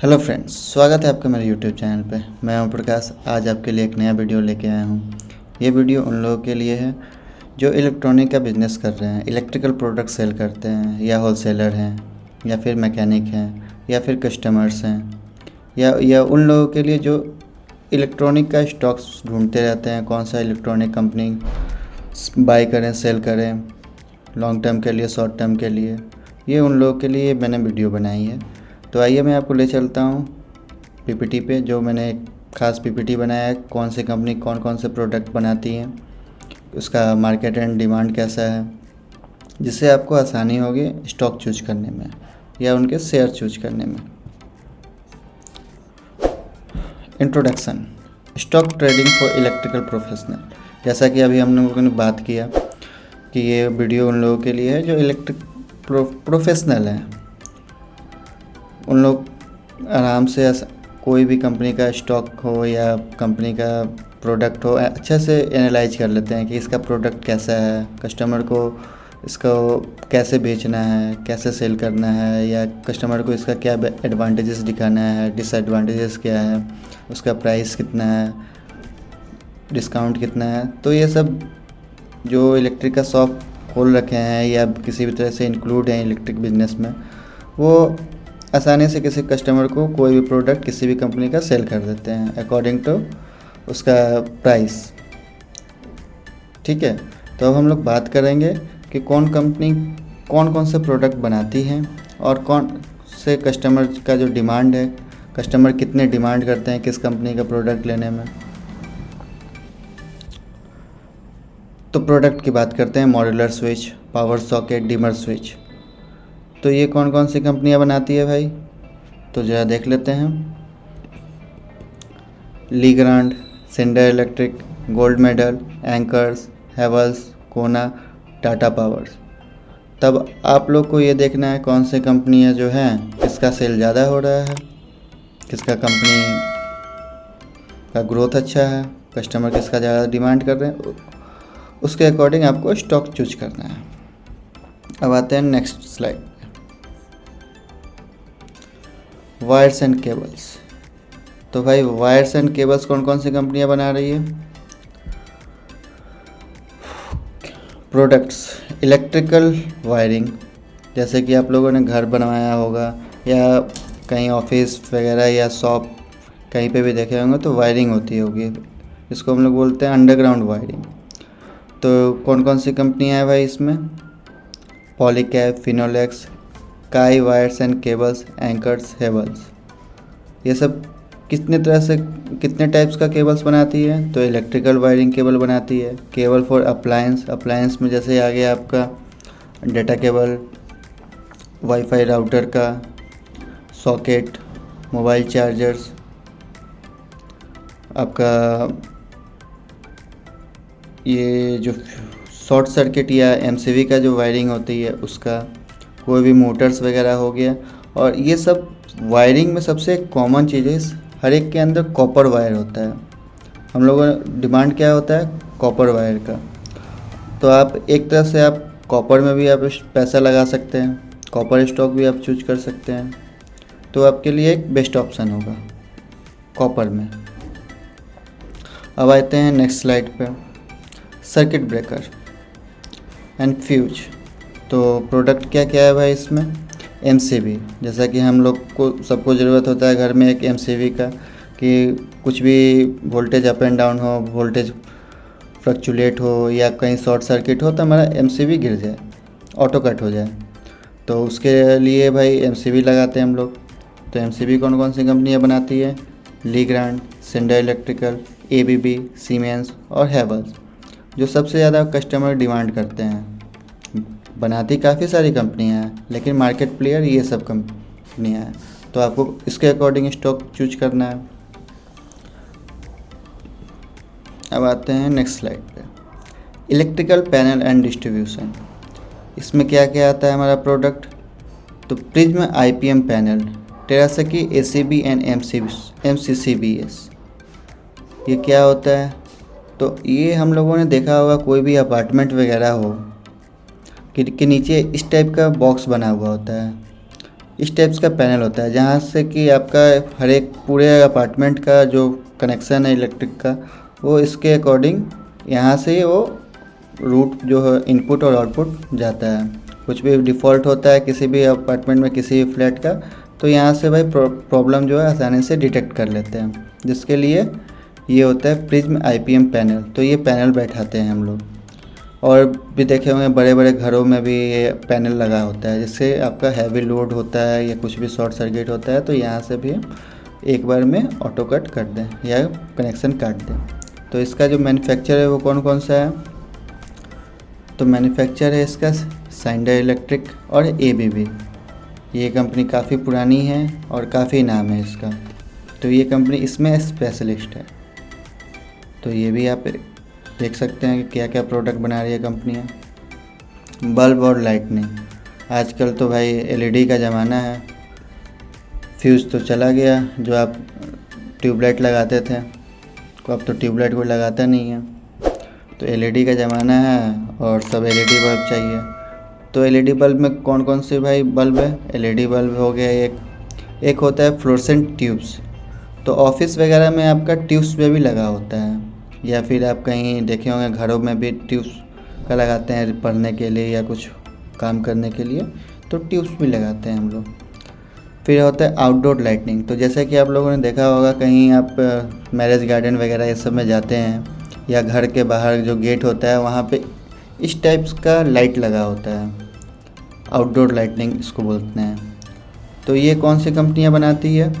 Hello friends, स्वागत है आपका मेरे यूट्यूब चैनल पे। मैं ओम प्रकाश आज आपके लिए एक नया वीडियो लेके आया हूँ। ये वीडियो उन लोगों के लिए है जो इलेक्ट्रॉनिक का बिज़नेस कर रहे हैं, इलेक्ट्रिकल प्रोडक्ट सेल करते हैं, या होलसेलर हैं, या फिर मैकेनिक हैं, या फिर कस्टमर्स हैं, या उन लोगों के लिए जो इलेक्ट्रॉनिक का स्टॉक्स ढूंढते रहते हैं, कौन सा इलेक्ट्रॉनिक कंपनी बाई करें, सेल करें, लॉन्ग टर्म के लिए, शॉर्ट टर्म के लिए। ये उन लोगों के लिए मैंने वीडियो बनाई है। तो आइए मैं आपको ले चलता हूँ पीपीटी पे, जो मैंने एक ख़ास पीपीटी बनाया है, कौन सी कंपनी कौन कौन से प्रोडक्ट बनाती हैं, उसका मार्केट एंड डिमांड कैसा है, जिससे आपको आसानी होगी स्टॉक चूज करने में या उनके शेयर चूज करने में। Introduction, stock trading for electrical professional. जैसा कि अभी हम लोगों ने बात किया कि ये वीडियो उन लोगों के लिए है जो इलेक्ट्रिक प्रोफेशनल हैं। उन लोग आराम से कोई भी कंपनी का स्टॉक हो या कंपनी का प्रोडक्ट हो, अच्छे से एनालाइज कर लेते हैं कि इसका प्रोडक्ट कैसा है, कस्टमर को इसको कैसे बेचना है, कैसे सेल करना है, या कस्टमर को इसका क्या एडवांटेजेस दिखाना है, डिसएडवांटेजेस क्या है, उसका प्राइस कितना है, डिस्काउंट कितना है। तो ये सब जो इलेक्ट्रिक का शॉप खोल रखे हैं या किसी भी तरह से इंक्लूड हैं इलेक्ट्रिक बिजनेस में, वो आसानी से किसी कस्टमर को कोई भी प्रोडक्ट किसी भी कंपनी का सेल कर देते हैं अकॉर्डिंग टू उसका प्राइस। ठीक है, तो अब हम लोग बात करेंगे कि कौन कंपनी कौन कौन से प्रोडक्ट बनाती हैं और कौन से कस्टमर का जो डिमांड है, कस्टमर कितने डिमांड करते हैं किस कंपनी का प्रोडक्ट लेने में। तो प्रोडक्ट की बात करते हैं, modular switch, power socket, dimmer switch. तो ये कौन कौन सी कंपनियां बनाती है भाई, तो ज़रा देख लेते हैं। Legrand, Schneider Electric, Gold Medal, Anchors, Havells, Cona, Tata powers. तब आप लोग को ये देखना है कौन सी कंपनियां जो हैं किसका सेल ज़्यादा हो रहा है, किसका कंपनी का ग्रोथ अच्छा है, कस्टमर किसका ज़्यादा डिमांड कर रहे हैं, उसके अकॉर्डिंग आपको स्टॉक चूज करना है। अब आते हैं next slide, wires and cables. तो भाई वायर्स एंड केबल्स कौन कौन सी कंपनियां बना रही है। प्रोडक्ट्स, इलेक्ट्रिकल वायरिंग, जैसे कि आप लोगों ने घर बनवाया होगा या कहीं ऑफिस वगैरह या शॉप कहीं पे भी देखे होंगे तो वायरिंग होती होगी, इसको हम लोग बोलते हैं अंडरग्राउंड वायरिंग। तो कौन कौन सी कंपनियां हैं भाई इसमें, पॉलीकैब, फिनोलेक्स, काई wires and cables, anchors, Havells. ये सब कितने टाइप्स का केबल्स बनाती है, तो इलेक्ट्रिकल वायरिंग केबल बनाती है, केबल फॉर अप्लायंस में जैसे आ गया आपका डेटा केबल, वाईफाई राउटर का, सॉकेट, मोबाइल चार्जर्स, आपका ये जो शॉर्ट सर्किट या एमसीवी का जो वायरिंग होती है उसका, कोई भी मोटर्स वगैरह हो गया। और ये सब वायरिंग में सबसे कॉमन चीज़ है, हर एक के अंदर कॉपर वायर होता है। हम लोगों का डिमांड क्या होता है, कॉपर वायर का। तो आप एक तरह से आप कॉपर में भी आप पैसा लगा सकते हैं, कॉपर स्टॉक भी आप चूज कर सकते हैं, तो आपके लिए एक बेस्ट ऑप्शन होगा कॉपर में। अब आते हैं नेक्स्ट स्लाइड पे, सर्किट ब्रेकर एंड फ्यूज। तो प्रोडक्ट क्या क्या है भाई इसमें, एमसीबी, जैसा कि हम लोग को सबको ज़रूरत होता है घर में एक एमसीबी का, कि कुछ भी वोल्टेज अप एंड डाउन हो, वोल्टेज फ्लक्चुएट हो या कहीं शॉर्ट सर्किट हो तो हमारा एमसीबी गिर जाए, ऑटो कट हो जाए। तो उसके लिए भाई एमसीबी लगाते हैं हम लोग। तो एमसीबी कौन कौन सी कंपनियाँ बनाती है, लीग्रांड, सिंडर इलेक्ट्रिकल, एबीबी, सीमेंस और हेवल्स, जो सबसे ज़्यादा कस्टमर डिमांड करते हैं। बनाती काफ़ी सारी कंपनियां हैं लेकिन मार्केट प्लेयर ये सब कंपनियां हैं, तो आपको इसके अकॉर्डिंग स्टॉक चूज करना है। अब आते हैं नेक्स्ट स्लाइड पे, इलेक्ट्रिकल पैनल एंड डिस्ट्रीब्यूशन। इसमें क्या क्या आता है हमारा प्रोडक्ट, तो Prism IPM panel, Terasaki ACB and MCCBs. ये क्या होता है, तो ये हम लोगों ने देखा होगा कोई भी अपार्टमेंट वगैरह हो के नीचे इस टाइप का बॉक्स बना हुआ होता है, इस टाइप्स का पैनल होता है, जहाँ से कि आपका हर एक पूरे अपार्टमेंट का जो कनेक्शन है इलेक्ट्रिक का, वो इसके अकॉर्डिंग यहाँ से वो रूट जो है इनपुट और आउटपुट जाता है। कुछ भी डिफ़ॉल्ट होता है किसी भी अपार्टमेंट में, किसी भी फ्लैट का, तो यहाँ से भाई प्रॉब्लम जो है आसानी से डिटेक्ट कर लेते हैं, जिसके लिए ये होता है प्रिज्म IPM पैनल। तो ये पैनल बैठाते हैं हम लोग, और भी देखे होंगे बड़े बड़े घरों में भी ये पैनल लगा होता है, जिससे आपका हैवी लोड होता है या कुछ भी शॉर्ट सर्किट होता है तो यहाँ से भी एक बार में ऑटो कट कर दें या कनेक्शन काट दें। तो इसका जो मैन्युफैक्चर है वो कौन कौन सा है, तो मैन्युफैक्चर है इसका साइंडर इलेक्ट्रिक और ABB। ये कंपनी काफ़ी पुरानी है और काफ़ी नाम है इसका, तो ये कंपनी इसमें स्पेशलिस्ट है। तो ये भी आप देख सकते हैं कि क्या क्या प्रोडक्ट बना रही है कंपनियाँ। बल्ब और लाइटनिंग, आजकल तो भाई LED का ज़माना है, फ्यूज़ तो चला गया, जो आप ट्यूबलाइट लगाते थे, तो अब तो ट्यूबलाइट कोई लगाता नहीं है, तो LED का ज़माना है और सब LED बल्ब चाहिए। तो LED बल्ब में कौन कौन से भाई बल्ब है, LED बल्ब हो गया एक होता है फ्लोरेसेंट ट्यूब्स, तो ऑफिस वगैरह में आपका ट्यूब्स में भी लगा होता है, या फिर आप कहीं देखे होंगे घरों में भी ट्यूब्स का लगाते हैं पढ़ने के लिए या कुछ काम करने के लिए, तो ट्यूब्स भी लगाते हैं हम लोग। फिर होता है आउटडोर लाइटनिंग, तो जैसे कि आप लोगों ने देखा होगा कहीं आप मैरिज गार्डन वगैरह ये सब में जाते हैं, या घर के बाहर जो गेट होता है वहाँ पे इस टाइप्स का लाइट लगा होता है, आउटडोर लाइटनिंग इसको बोलते हैं। तो ये कौन सी कंपनियाँ बनाती है,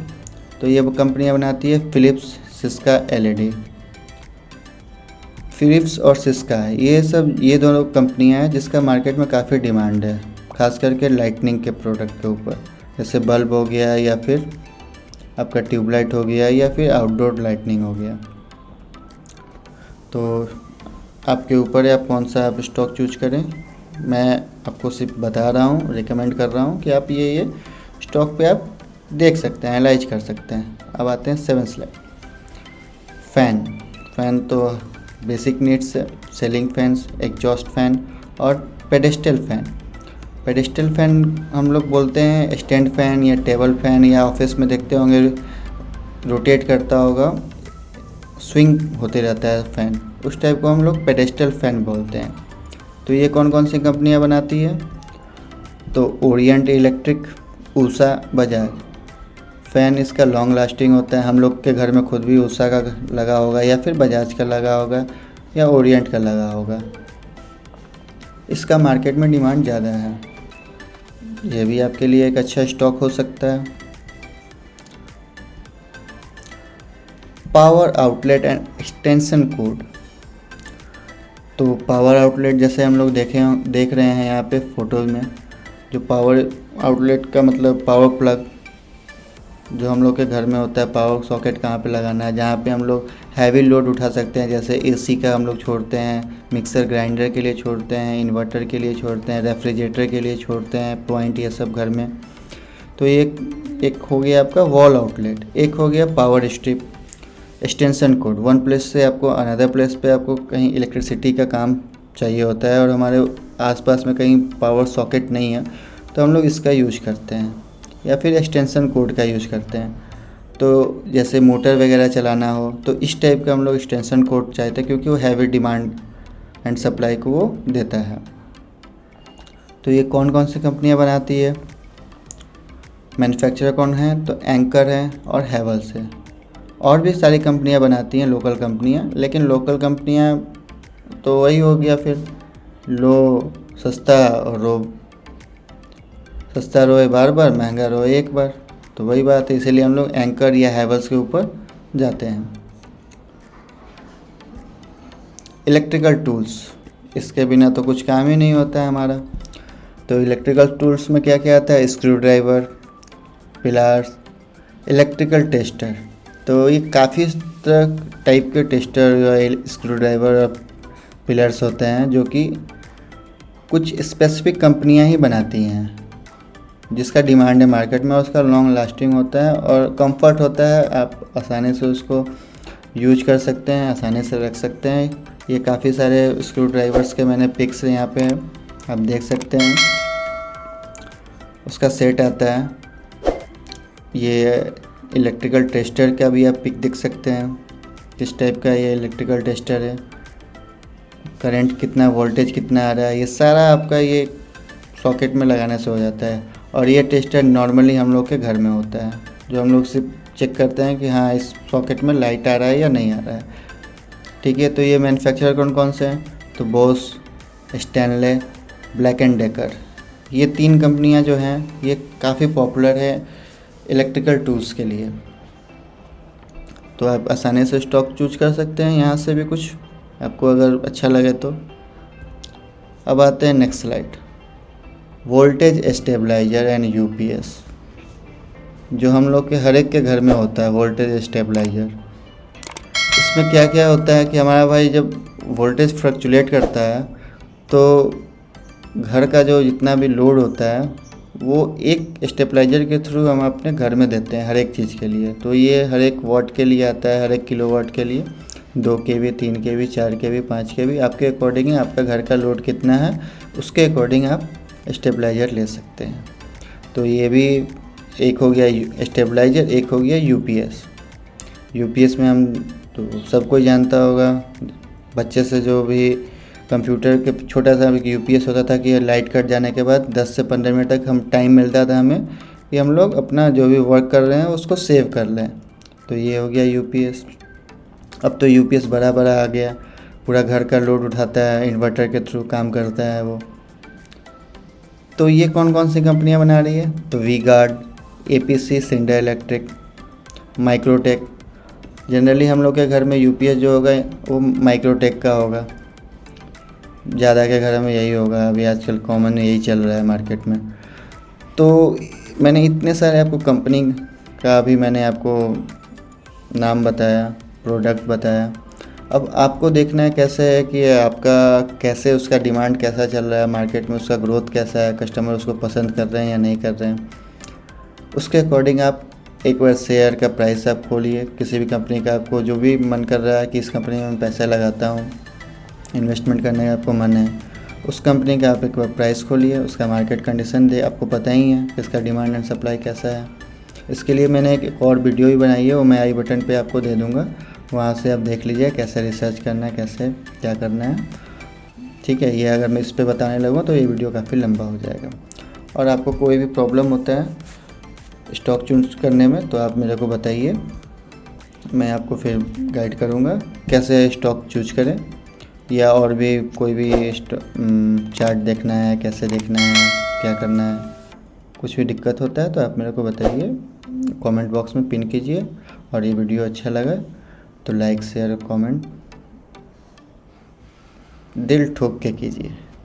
तो ये कंपनियाँ बनाती है फिलिप्स, सिस्का, LED। फिलिप्स और सिस्का ये दोनों कंपनियां हैं जिसका मार्केट में काफ़ी डिमांड है, खास करके लाइटनिंग के प्रोडक्ट के ऊपर, जैसे बल्ब हो गया या फिर आपका ट्यूबलाइट हो गया या फिर आउटडोर लाइटनिंग हो गया। तो आपके ऊपर है आप कौन सा आप स्टॉक चूज करें। मैं आपको सिर्फ बता रहा हूँ, रिकमेंड कर रहा हूँ कि आप ये स्टॉक पे आप देख सकते हैं, एनालाइज कर सकते हैं। अब आते हैं 7 स्लाइड। फ़ैन तो बेसिक नीड्स है, सीलिंग फैंस, एग्जॉस्ट फैन और पेडेस्टल फैन। पेडेस्टल फैन हम लोग बोलते हैं स्टैंड फैन या टेबल फैन, या ऑफिस में देखते होंगे रोटेट करता होगा, स्विंग होते रहता है फ़ैन, उस टाइप को हम लोग पेडेस्टल फैन बोलते हैं। तो ये कौन कौन सी कंपनियां बनाती है, तो Orient electric, Usha, Bajaj. Fan इसका लॉन्ग लास्टिंग होता है, हम लोग के घर में खुद भी ऊषा का लगा होगा या फिर बजाज का लगा होगा या ओरिएंट का लगा होगा। इसका मार्केट में डिमांड ज़्यादा है, ये भी आपके लिए एक अच्छा स्टॉक हो सकता है। Power outlet and extension code, तो पावर आउटलेट जैसे हम लोग देख रहे हैं यहाँ पे फ़ोटो में, जो पावर आउटलेट का मतलब पावर प्लग जो हम लोग के घर में होता है, पावर सॉकेट कहाँ पे लगाना है, जहाँ पे हम लोग हैवी लोड उठा सकते हैं, जैसे AC का हम लोग छोड़ते हैं, मिक्सर ग्राइंडर के लिए छोड़ते हैं, इन्वर्टर के लिए छोड़ते हैं, रेफ्रिजरेटर के लिए छोड़ते हैं पॉइंट, ये सब घर में। तो एक हो गया आपका वॉल आउटलेट, एक हो गया power strip extension code. One place से आपको अनदर प्लेस पे आपको कहीं इलेक्ट्रिसिटी का काम चाहिए होता है और हमारे आसपास में कहीं पावर सॉकेट नहीं है, तो हम लोग इसका यूज करते हैं या फिर एक्सटेंशन कोड का यूज करते हैं। तो जैसे मोटर वगैरह चलाना हो तो इस टाइप का हम लोग एक्सटेंशन कोड चाहते हैं, क्योंकि वो हैवी डिमांड एंड सप्लाई को वो देता है। तो ये कौन कौन सी कंपनियां बनाती है, मैन्युफैक्चरर कौन है, तो एंकर है और हैवेल्स है। और भी सारी कंपनियां बनाती हैं लोकल कंपनियां, लेकिन लोकल कंपनियां तो वही हो गया फिर लो सस्ता और रो सस्ता रोए बार बार, महंगा रोए एक बार, तो वही बात है, इसीलिए हम लोग एंकर या हैवेल्स के ऊपर जाते हैं। इलेक्ट्रिकल टूल्स, इसके बिना तो कुछ काम ही नहीं होता है हमारा। तो इलेक्ट्रिकल टूल्स में क्या क्या आता है, screw driver, pillars, electrical tester. तो ये काफ़ी टाइप के टेस्टर या स्क्रू ड्राइवर और पिलर्स होते हैं जो कि कुछ स्पेसिफिक कंपनियां ही बनाती हैं, जिसका डिमांड है मार्केट में, और उसका लॉन्ग लास्टिंग होता है और कंफर्ट होता है, आप आसानी से उसको यूज कर सकते हैं, आसानी से रख सकते हैं। ये काफ़ी सारे स्क्रू ड्राइवर्स के मैंने पिक्स यहाँ पे आप देख सकते हैं, उसका सेट आता है। ये इलेक्ट्रिकल टेस्टर का भी आप पिक देख सकते हैं, किस टाइप का ये इलेक्ट्रिकल टेस्टर है, करंट कितना, वोल्टेज कितना आ रहा है, ये सारा आपका ये सॉकेट में लगाने से हो जाता है। और ये टेस्टर नॉर्मली हम लोग के घर में होता है, जो हम लोग सिर्फ चेक करते हैं कि हाँ इस सॉकेट में लाइट आ रहा है या नहीं आ रहा है। ठीक है, तो ये मैन्युफैक्चरर कौन कौन से हैं, तो Bose, Stanley, black and decker, ये 3 कंपनियां जो हैं ये काफ़ी पॉपुलर है इलेक्ट्रिकल टूल्स के लिए। तो आप आसानी से स्टॉक चूज कर सकते हैं यहाँ से भी कुछ आपको अगर अच्छा लगे तो। अब आते हैं next slide, voltage stabiliser and UPS, जो हम लोग के हर एक के घर में होता है वोल्टेज स्टेबलाइजर। इसमें क्या क्या होता है कि हमारा भाई जब वोल्टेज फ्लक्चुएट करता है तो घर का जो जितना भी लोड होता है वो एक स्टेबलाइजर के थ्रू हम अपने घर में देते हैं हर एक चीज़ के लिए। तो ये हर एक वाट के लिए आता है, हर एक किलोवाट के लिए, 2 kV, 3 kV, 4 kV, 5 kV, आपके अकॉर्डिंग है, आपका घर का लोड कितना है उसके अकॉर्डिंग आप स्टेबलाइजर ले सकते हैं। तो ये भी एक हो गया स्टेबलाइजर, एक हो गया यूपीएस। यूपीएस में हम तो सब कोई जानता होगा, बच्चे से जो भी कंप्यूटर के छोटा सा यूपीएस होता था कि लाइट कट जाने के बाद 10 से 15 मिनट तक हम टाइम मिलता था हमें कि हम लोग अपना जो भी वर्क कर रहे हैं उसको सेव कर लें। तो ये हो गया यूपीएस। अब तो यूपीएस बड़ा बड़ा आ गया, पूरा घर का लोड उठाता है, इन्वर्टर के थ्रू काम करता है वो। तो ये कौन कौन सी कंपनियां बना रही है, तो V Guard, APC, Schneider Electric, Microtek. Generally हम लोग के घर में यूपीएस जो होगा वो माइक्रोटेक का होगा, ज़्यादा के घर में यही होगा, अभी आजकल कॉमन यही चल रहा है मार्केट में। तो मैंने इतने सारे आपको कंपनी का अभी मैंने आपको नाम बताया, प्रोडक्ट बताया। अब आपको देखना है कैसे है कि आपका कैसे उसका डिमांड कैसा चल रहा है मार्केट में, उसका ग्रोथ कैसा है, कस्टमर उसको पसंद कर रहे हैं या नहीं कर रहे हैं। उसके अकॉर्डिंग आप एक बार शेयर का प्राइस आप खोलिए, किसी भी कंपनी का आपको जो भी मन कर रहा है कि इस कंपनी में मैं पैसा लगाता हूँ, इन्वेस्टमेंट करने का आपको मन है, उस कंपनी का आप एक बार प्राइस खोलिए, उसका मार्केट कंडीशन दे, आपको पता ही है कि इसका डिमांड एंड सप्लाई कैसा है। इसके लिए मैंने एक और वीडियो भी बनाई है, वो मैं आई बटन पे आपको दे दूँगा, वहाँ से आप देख लीजिए कैसे रिसर्च करना है, कैसे क्या करना है। ठीक है, ये अगर मैं इस पर बताने लगूँ तो ये वीडियो काफ़ी लंबा हो जाएगा। और आपको कोई भी प्रॉब्लम होता है स्टॉक चूज करने में तो आप मेरे को बताइए, मैं आपको फिर गाइड करूँगा कैसे स्टॉक चूज करें, या और भी कोई भी चार्ट देखना है, कैसे देखना है, क्या करना है। कुछ भी दिक्कत होता है तो आप मेरे को बताइए, कमेंट बॉक्स में पिन कीजिए। और ये वीडियो अच्छा लगा तो लाइक, शेयर, कमेंट दिल ठोक के कीजिए।